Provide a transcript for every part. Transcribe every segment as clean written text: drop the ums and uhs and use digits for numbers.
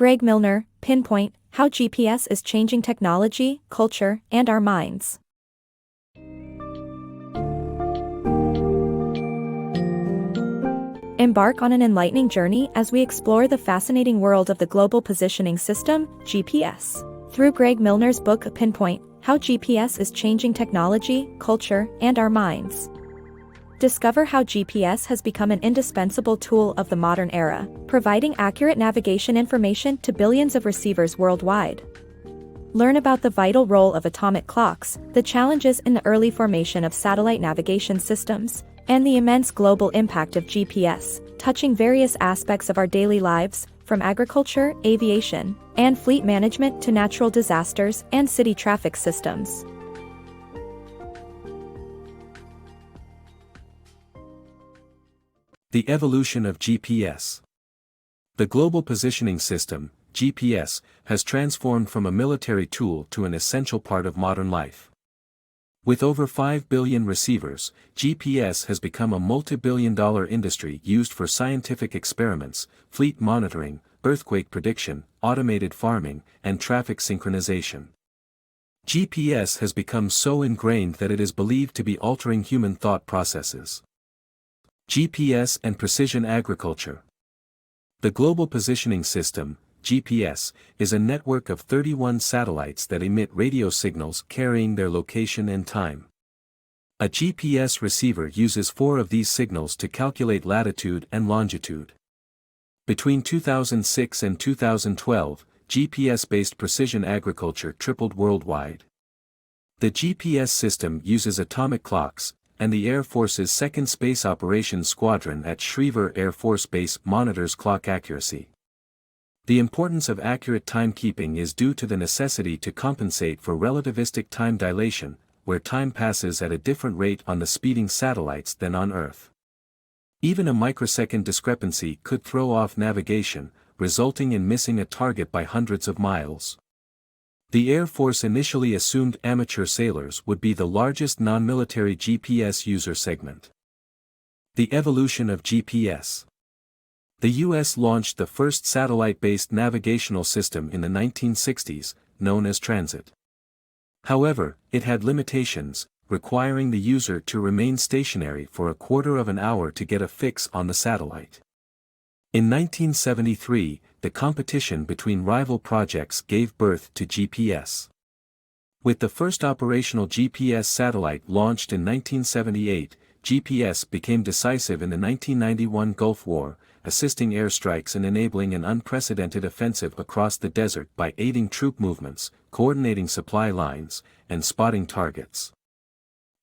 Greg Milner, Pinpoint, How GPS is Changing Technology, Culture, and Our Minds. Embark on an enlightening journey as we explore the fascinating world of the Global Positioning System, GPS. Through Greg Milner's book Pinpoint, How GPS is Changing Technology, Culture, and Our Minds. Discover how GPS has become an indispensable tool of the modern era, providing accurate navigation information to billions of receivers worldwide. Learn about the vital role of atomic clocks, the challenges in the early formation of satellite navigation systems, and the immense global impact of GPS, touching various aspects of our daily lives, from agriculture, aviation, and fleet management to natural disasters and city traffic systems. The evolution of GPS. The Global Positioning System, GPS, has transformed from a military tool to an essential part of modern life. With over 5 billion receivers, GPS has become a multi-billion-dollar industry used for scientific experiments, fleet monitoring, earthquake prediction, automated farming, and traffic synchronization. GPS has become so ingrained that it is believed to be altering human thought processes. GPS and precision agriculture. The Global Positioning System, GPS, is a network of 31 satellites that emit radio signals carrying their location and time. A GPS receiver uses 4 of these signals to calculate latitude and longitude. Between 2006 and 2012, GPS-based precision agriculture tripled worldwide. The GPS system uses atomic clocks, and the Air Force's 2nd Space Operations Squadron at Schriever Air Force Base monitors clock accuracy. The importance of accurate timekeeping is due to the necessity to compensate for relativistic time dilation, where time passes at a different rate on the speeding satellites than on Earth. Even a microsecond discrepancy could throw off navigation, resulting in missing a target by hundreds of miles. The Air Force initially assumed amateur sailors would be the largest non-military GPS user segment. The evolution of GPS. The U.S. launched the first satellite-based navigational system in the 1960s, known as Transit. However, it had limitations, requiring the user to remain stationary for a quarter of an hour to get a fix on the satellite. In 1973, the competition between rival projects gave birth to GPS. With the first operational GPS satellite launched in 1978, GPS became decisive in the 1991 Gulf War, assisting airstrikes and enabling an unprecedented offensive across the desert by aiding troop movements, coordinating supply lines, and spotting targets.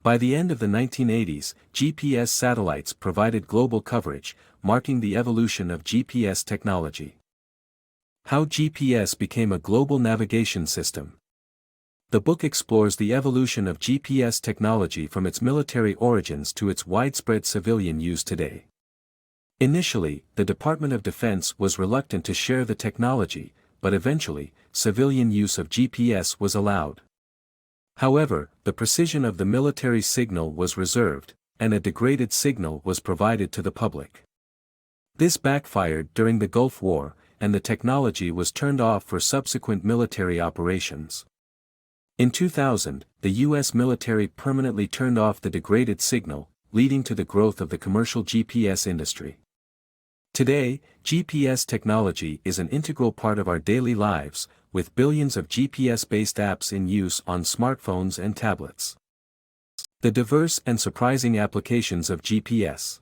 By the end of the 1980s, GPS satellites provided global coverage, marking the evolution of GPS technology. How GPS became a global navigation system. The book explores the evolution of GPS technology from its military origins to its widespread civilian use today. Initially, the Department of Defense was reluctant to share the technology, but eventually, civilian use of GPS was allowed. However, the precision of the military signal was reserved, and a degraded signal was provided to the public. This backfired during the Gulf War, and the technology was turned off for subsequent military operations. In 2000, the U.S. military permanently turned off the degraded signal, leading to the growth of the commercial GPS industry. Today, GPS technology is an integral part of our daily lives, with billions of GPS-based apps in use on smartphones and tablets. The diverse and surprising applications of GPS.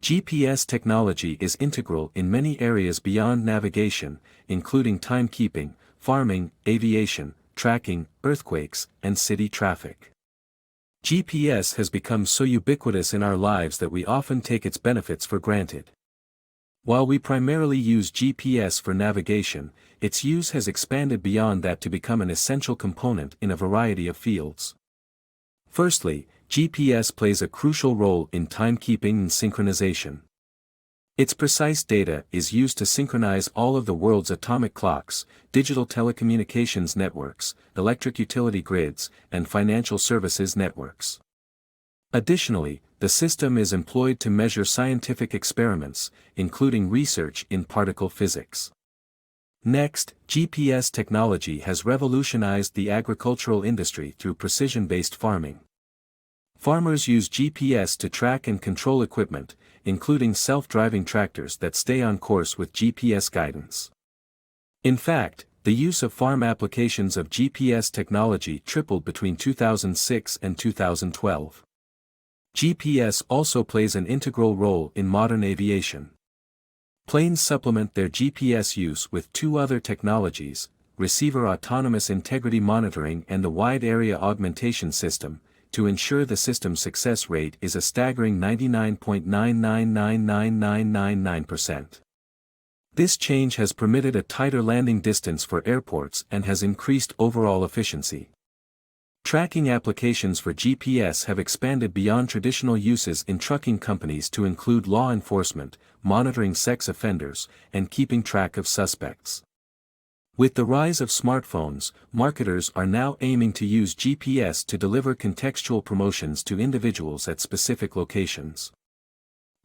GPS technology is integral in many areas beyond navigation, including timekeeping, farming, aviation, tracking, earthquakes, and city traffic. GPS has become so ubiquitous in our lives that we often take its benefits for granted. While we primarily use GPS for navigation, its use has expanded beyond that to become an essential component in a variety of fields. Firstly, GPS plays a crucial role in timekeeping and synchronization. Its precise data is used to synchronize all of the world's atomic clocks, digital telecommunications networks, electric utility grids, and financial services networks. Additionally, the system is employed to measure scientific experiments, including research in particle physics. Next, GPS technology has revolutionized the agricultural industry through precision-based farming. Farmers use GPS to track and control equipment, including self-driving tractors that stay on course with GPS guidance. In fact, the use of farm applications of GPS technology tripled between 2006 and 2012. GPS also plays an integral role in modern aviation. Planes supplement their GPS use with two other technologies: receiver autonomous integrity monitoring and the wide area augmentation system, to ensure the system's success rate is a staggering 99.9999999%. This change has permitted a tighter landing distance for airports and has increased overall efficiency. Tracking applications for GPS have expanded beyond traditional uses in trucking companies to include law enforcement, monitoring sex offenders, and keeping track of suspects. With the rise of smartphones, marketers are now aiming to use GPS to deliver contextual promotions to individuals at specific locations.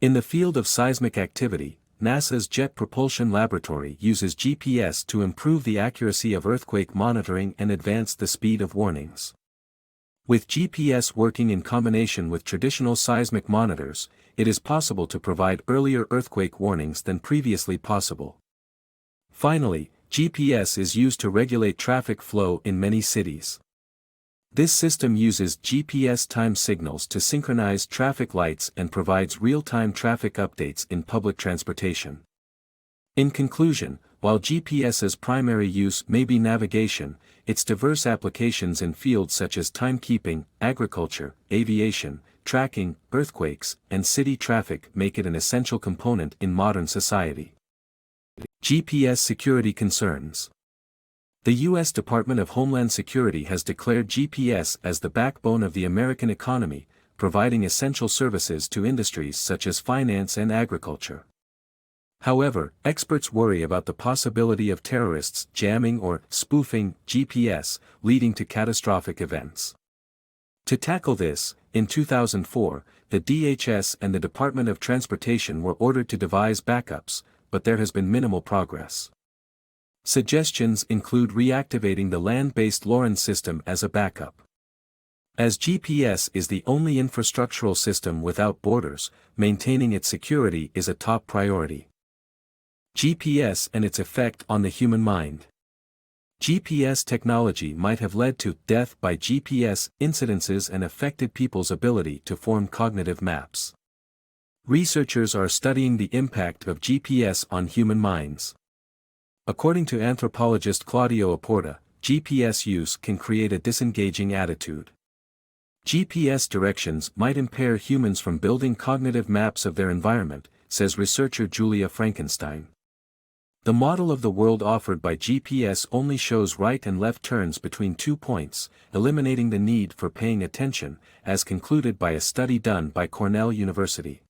In the field of seismic activity, NASA's Jet Propulsion Laboratory uses GPS to improve the accuracy of earthquake monitoring and advance the speed of warnings. With GPS working in combination with traditional seismic monitors, it is possible to provide earlier earthquake warnings than previously possible. Finally, GPS is used to regulate traffic flow in many cities. This system uses GPS time signals to synchronize traffic lights and provides real-time traffic updates in public transportation. In conclusion, while GPS's primary use may be navigation, its diverse applications in fields such as timekeeping, agriculture, aviation, tracking, earthquakes, and city traffic make it an essential component in modern society. GPS security concerns. The U.S. Department of Homeland Security has declared GPS as the backbone of the American economy, providing essential services to industries such as finance and agriculture. However, experts worry about the possibility of terrorists jamming or spoofing GPS, leading to catastrophic events. To tackle this, in 2004, the DHS and the Department of Transportation were ordered to devise backups, but there has been minimal progress. Suggestions include reactivating the land-based Loran system as a backup. As GPS is the only infrastructural system without borders, maintaining its security is a top priority. GPS and its effect on the human mind. GPS technology might have led to death by GPS incidences and affected people's ability to form cognitive maps. Researchers are studying the impact of GPS on human minds. According to anthropologist Claudio Aporta, GPS use can create a disengaging attitude. GPS directions might impair humans from building cognitive maps of their environment, says researcher Julia Frankenstein. The model of the world offered by GPS only shows right and left turns between 2 points, eliminating the need for paying attention, as concluded by a study done by Cornell University.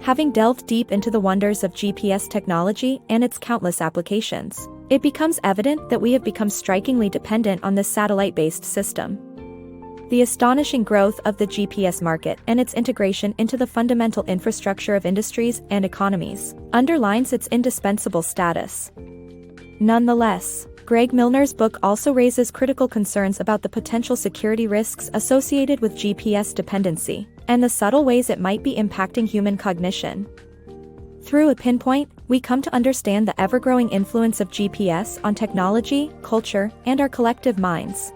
Having delved deep into the wonders of GPS technology and its countless applications, it becomes evident that we have become strikingly dependent on this satellite-based system. The astonishing growth of the GPS market and its integration into the fundamental infrastructure of industries and economies underlines its indispensable status. Nonetheless, Greg Milner's book also raises critical concerns about the potential security risks associated with GPS dependency, and the subtle ways it might be impacting human cognition. Through a pinpoint, we come to understand the ever-growing influence of GPS on technology, culture, and our collective minds,